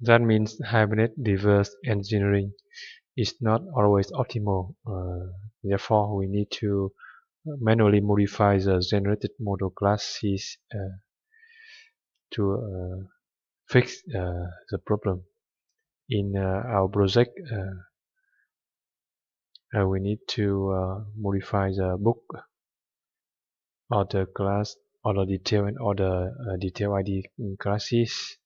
That means Hibernate reverse engineering is not always optimal. Therefore, we need to manually modify the generated model classes to fix the problem. In our project, we need to modify the book order class, OrderDetail, and OrderDetailId classes.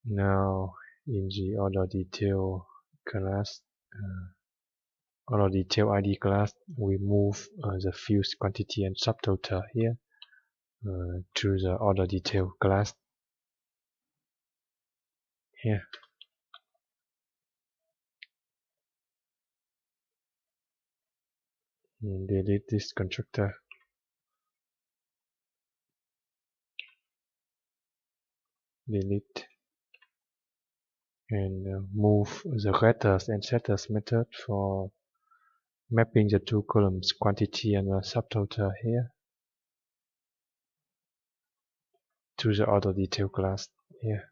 Now, in the OrderDetail class, OrderDetailId class, we move the fields quantity and subtotal here to the OrderDetail class here. Delete this constructor. Delete. And move the getters and setters method for mapping the two columns, quantity and subtotal here, to the OrderDetail class here.